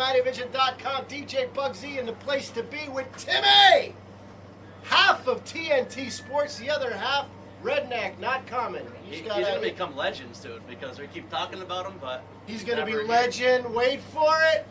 Mattyvison.com, DJ Bugsy, and the place to be with Timmy! Half of TNT Sports, the other half, Redneck, not common. He's going to become legends, dude, because we keep talking about him, but... He's going to be legend. Wait for it.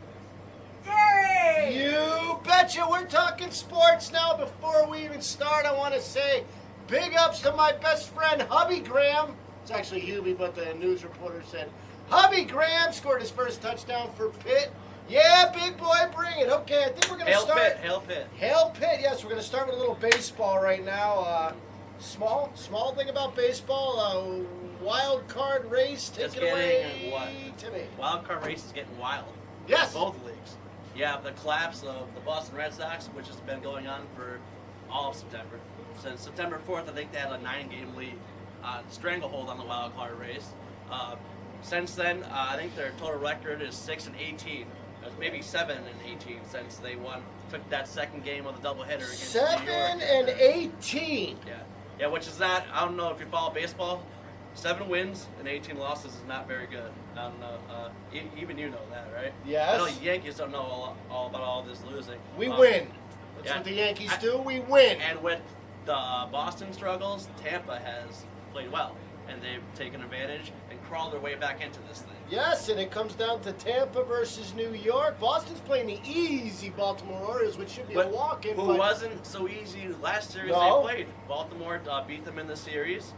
Jerry! You betcha. We're talking sports now. Before we even start, I want to say big ups to my best friend, Hubby Graham. It's actually Hubie, but the news reporter said Hubby Graham scored his first touchdown for Pitt. Yeah, big boy, bring it. Okay, I think we're going to start. Hail Pitt. Hail Pitt, yes. We're going to start with a little baseball right now. Small thing about baseball. Wild card race. Take it away, Timmy. Wild card race is getting wild. Yes. Both leagues. You have the collapse of the Boston Red Sox, which has been going on for all of September. Since September 4th, I think they had a 9-game lead stranglehold on the wild card race. Since then, I think their total record is 6-18. Maybe 7-18 since they took that second game of the doubleheader against New York. 7-18. Yeah, which is not. I don't know if you follow baseball. 7 wins and 18 losses is not very good. I don't know. Even you know that, right? Yes. I know Yankees don't know all about all this losing. We win. That's what the Yankees do. We win. And with the Boston struggles, Tampa has played well, and they've taken advantage and crawled their way back into this thing. Yes, and it comes down to Tampa versus New York. Boston's playing the easy Baltimore Orioles, which should be a walk-in. Who wasn't so easy last series they played. Baltimore beat them in the series.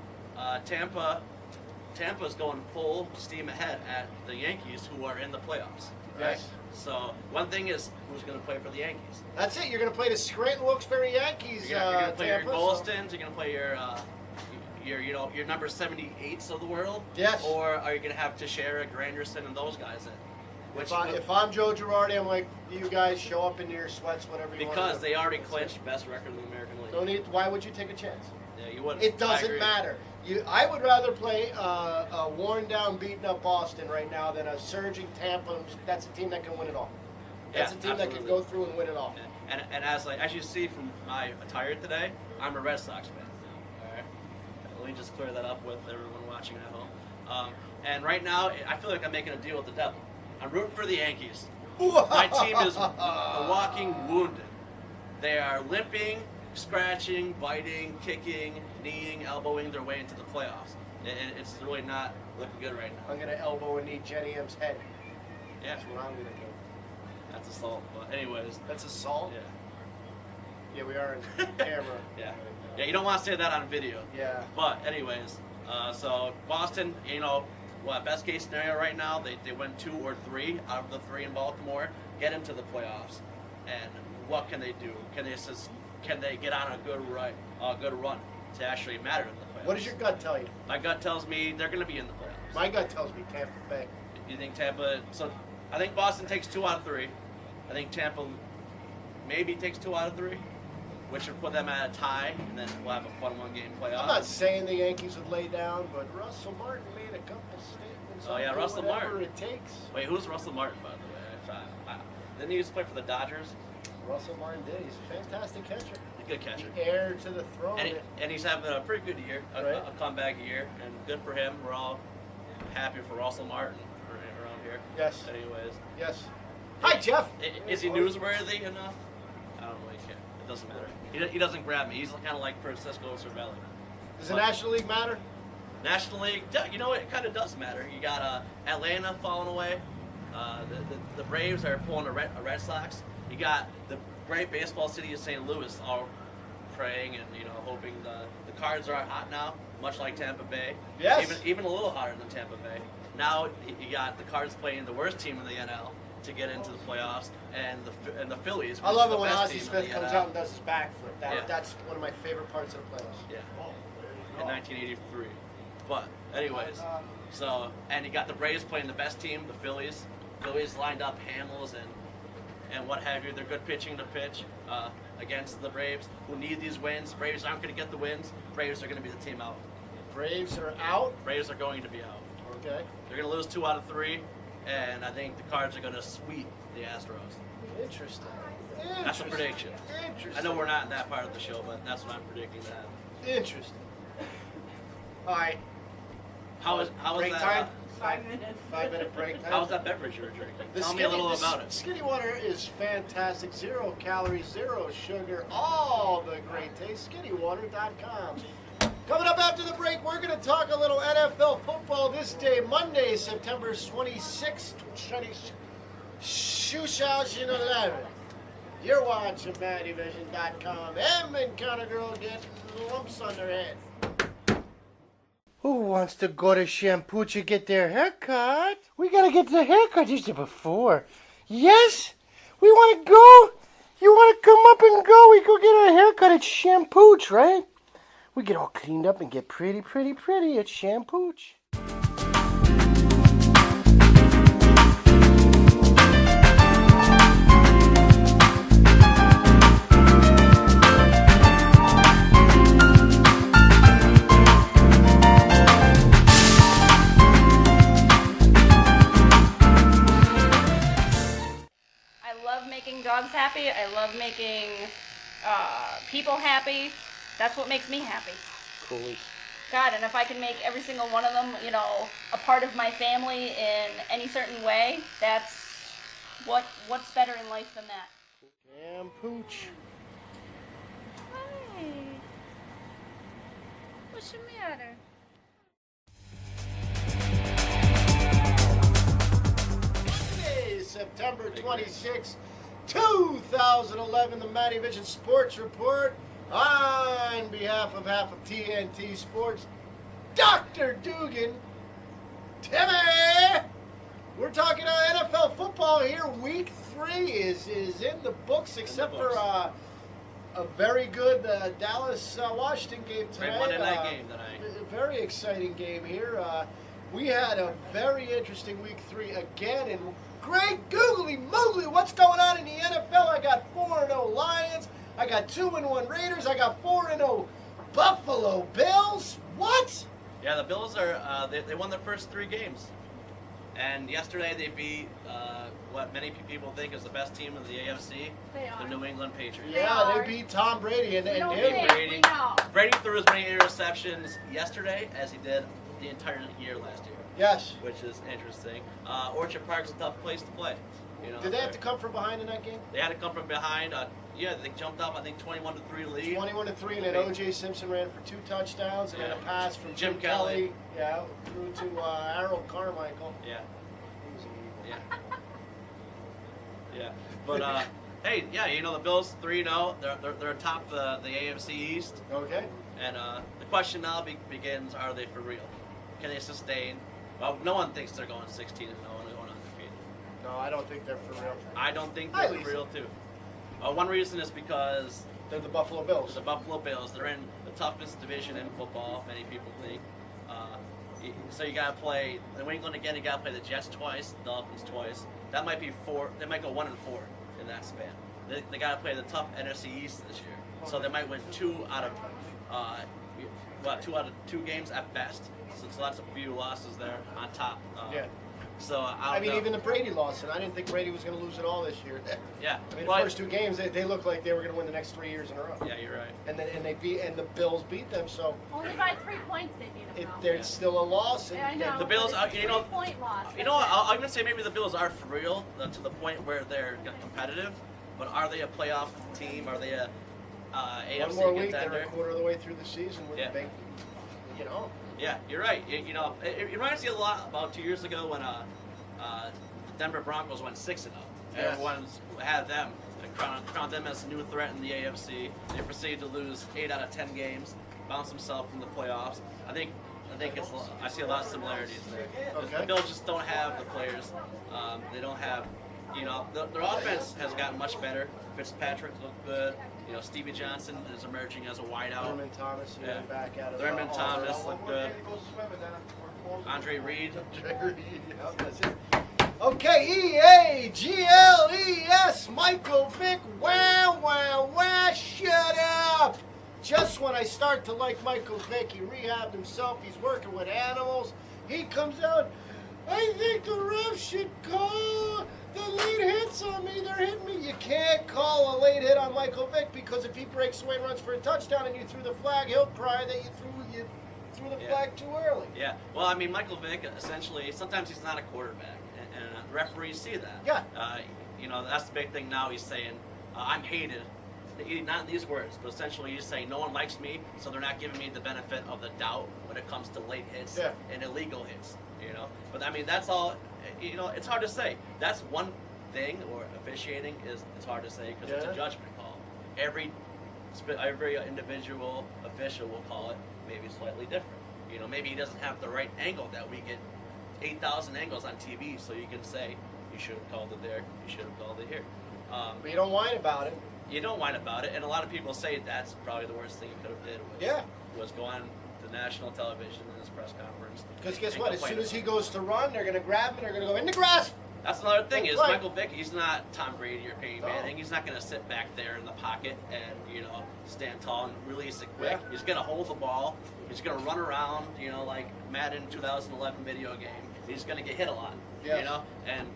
Tampa's going full steam ahead at the Yankees, who are in the playoffs. Right? Yes. So one thing is, who's going to play for the Yankees? That's it. You're going to play the Scranton Wilkes-Barre Yankees. You're going to play Tampa, your Golstons. You're going to play your number 78s of the world. Yes. Or are you going to have Teixeira, Granderson, and those guys in? If I'm Joe Girardi, I'm like, you guys show up in your sweats, whatever you want. Because they already clinched best record in the American League. No need. Why would you take a chance? Yeah, you wouldn't. It doesn't matter. I would rather play a worn-down, beaten-up Boston right now than a surging Tampa. That's a team that can win it all. That's a team that can go through and win it all. Yeah. And as you see from my attire today, I'm a Red Sox fan. All right. Let me just clear that up with everyone watching at home. And right now, I feel like I'm making a deal with the devil. I'm rooting for the Yankees. My team is walking wounded. They are limping, scratching, biting, kicking, kneeing, elbowing their way into the playoffs. It's really not looking good right now. I'm going to elbow and knee Jenny M's head. Yeah. That's what I'm going to do. That's assault. But anyways. That's assault? Yeah. Yeah, we are in camera. Yeah. Yeah, you don't want to say that on video. Yeah. But anyways, so Boston, best case scenario right now, they win 2 or 3 out of the 3 in Baltimore, get into the playoffs. And what can they do? Can they get on a good run to actually matter in the playoffs? What does your gut tell you? My gut tells me they're going to be in the playoffs. My gut tells me Tampa Bay. You think Tampa? So I think Boston takes 2 out of 3. I think Tampa maybe takes 2 out of 3, which would put them at a tie, and then we'll have a fun 1-game playoff. I'm not saying the Yankees would lay down, but Russell Martin made a couple statements. Oh yeah, Russell Martin. Whatever it takes. Wait, who's Russell Martin, by the way? Didn't he used to play for the Dodgers? Russell Martin did. He's a fantastic catcher. A good catcher. The heir to the throne. And he's having a pretty good year, a comeback year, and good for him. We're all happy for Russell Martin around here. Yes. Anyways. Yes. Hi, Jeff. Is he newsworthy enough? I don't really care. It doesn't matter. He doesn't grab me. He's kind of like Francisco Cervelli. Does the National League matter? National League, it kind of does matter. You got Atlanta falling away. The Braves are pulling the Red Sox. You got the great baseball city of St. Louis all praying and hoping the Cards are hot now, much like Tampa Bay. Yes. Even a little hotter than Tampa Bay. Now you got the Cards playing the worst team in the NL to get into the playoffs, and the Phillies. I love it when Ozzie Smith comes out and does his backflip. That's one of my favorite parts of the playoffs. Yeah. In 1983. But anyways, and you got the Braves playing the best team, the Phillies. Phillies lined up Hamels and what have you. They're good pitching to pitch against the Braves, who need these wins. Braves aren't going to get the wins. Braves are going to be the team out. Braves are out? Braves are going to be out. Okay. They're going to lose 2 out of 3, and I think the Cards are going to sweep the Astros. Interesting. That's a prediction. Interesting. I know we're not in that part of the show, but that's what I'm predicting to happen. Interesting. All right. How was break that? time? 5 minutes. 5-minute break time. How was that beverage you were drinking? The Tell me a little about it. Skinny water is fantastic. 0 calories, 0 sugar, all the great taste. SkinnyWater.com. Coming up after the break, we're going to talk a little NFL football this day, Monday, September 26th, 2011. You're watching Mattyvison.com. Em and Counter Girl get lumps on their head. Who wants to go to Shampoo to get their haircut? We gotta get the haircut just before. Yes? We wanna go? You wanna come up and go? We go get our haircut at Shampooch, right? We get all cleaned up and get pretty at Shampooch. Making dogs happy. I love making people happy. That's what makes me happy. Cool. God, and if I can make every single one of them, you know, a part of my family in any certain way, that's what's better in life than that. Shampooch. Hi. What's the matter? September 26, 2011, the Mattyvision Sports Report. On behalf of half of TNT Sports, Dr. Dugan, Timmy. We're talking NFL football here. Week 3 is in the books, except for a very good Dallas-Washington game tonight. Great Monday night game tonight. A very exciting game here. We had a very interesting Week 3 again, and great googly moogly, what's going on in the NFL? I got 4-0 Lions, I got 2-1 Raiders, I got 4-0 Buffalo Bills. What? Yeah, the Bills are they won their first 3 games, and yesterday they beat what many people think is the best team in the AFC, the New England Patriots. Yeah, they beat Tom Brady and Brady. Brady threw as many interceptions yesterday as he did the entire year last year. Yes. Which is interesting. Orchard Park's a tough place to play. You know, did they have to come from behind in that game? They had to come from behind. Yeah, they jumped up, I think, 21-3 lead. 21-3, and then O.J. Simpson ran for 2 touchdowns, and then a pass from Jim Kelly. Yeah, through to Harold Carmichael. Yeah. Yeah. Yeah. But, hey, yeah, you know, the Bills 3-0. They're atop the AFC East. Okay. And the question now begins, are they for real? Can they sustain? Well, no one thinks they're going 16-0 and going undefeated. No, I don't think they're for real. I don't think they're for real, too. One reason is because they're the Buffalo Bills. The Buffalo Bills. They're in the toughest division in football, many people think. So you got to play New England again. You got to play the Jets twice, the Dolphins twice. That might be 4. They might go 1-4 in that span. They got to play the tough NFC East this year. So they might win 2 out of 2 games at best. So that's a few losses there on top. Yeah. So I mean, even the Brady loss, and I didn't think Brady was going to lose it all this year. Yeah. I mean, the first 2 games, they looked like they were going to win the next 3 years in a row. Yeah, you're right. And the Bills beat them, so only by 3 points they beat them. There's still a loss. Yeah, I know. The Bills, you know, 3-point loss. You know what? I'm going to say maybe the Bills are for real to the point where they're competitive, but are they a playoff team? Are they a AFC One more week, contender? they're a quarter of the way through the season with a big, you know. Yeah, you're right. You know, it reminds me a lot about 2 years ago when the Denver Broncos went 6-0. Yes. Everyone's had them, crowned them as a new threat in the AFC. They proceeded to lose 8 out of 10 games, bounce themselves from the playoffs. I think I see a lot of similarities there. Okay. The Bills just don't have the players. They don't have, you know, their offense has gotten much better. Fitzpatrick looked good. You know, Stevie Johnson is emerging as a wideout. Thurman Thomas, back out of Thurman Thomas looked good. Andre Reed. That's it. Okay, EAGLES, Michael Vick, wow, shut up. Just when I start to like Michael Vick, he rehabbed himself, he's working with animals. He comes out, I think the ref should call the late hits on me, they're hitting me. You can't call a late hit on Michael Vick because if he breaks away and runs for a touchdown and you threw the flag, he'll cry that you threw the flag too early. Yeah. Well, I mean, Michael Vick, essentially, sometimes he's not a quarterback, and referees see that. Yeah. That's the big thing now. He's saying, I'm hated. Not in these words, but essentially he's saying no one likes me, so they're not giving me the benefit of the doubt when it comes to late hits and illegal hits. But I mean, that's all. It's hard to say. That's one thing, or officiating it's hard to say because it's a judgment call. Every individual official will call it maybe slightly different. Maybe he doesn't have the right angle that we get 8,000 angles on TV, so you can say you should have called it there, you should have called it here. But you don't whine about it. You don't whine about it, and a lot of people say that's probably the worst thing he could have did was go on the national television in his press conference. Because guess what? As soon as he goes to run, they're going to grab him, they're going to go in the grasp. That's another thing is Michael Vick, he's not Tom Brady or Peyton Manning. He's not going to sit back there in the pocket and, stand tall and release it quick. Yeah. He's going to hold the ball. He's going to run around, like Madden 2011 video game. He's going to get hit a lot, and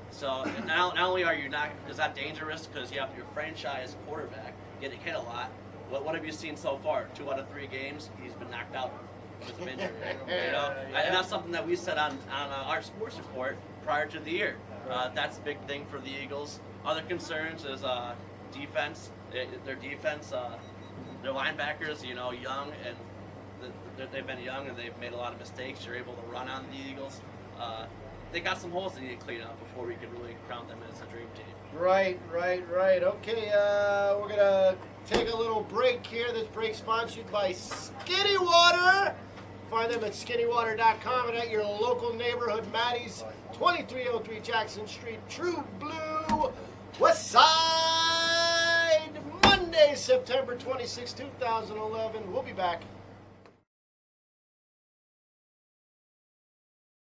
so not only is that dangerous because you have your franchise quarterback getting hit a lot. What have you seen so far? 2 out of 3 games, he's been knocked out with an injury. And that's something that we said on our sports report prior to the year. That's a big thing for the Eagles. Other concerns is defense. Their defense, their linebackers, young, and they've been young and they've made a lot of mistakes. You're able to run on the Eagles. They got some holes they need to clean up before we can really crown them as a dream team. Right. Okay, we're going to take a little break here. This break sponsored by Skinny Water. Find them at skinnywater.com and at your local neighborhood Matty's, 2303 Jackson Street, True Blue, West Side, Monday, September 26, 2011. We'll be back.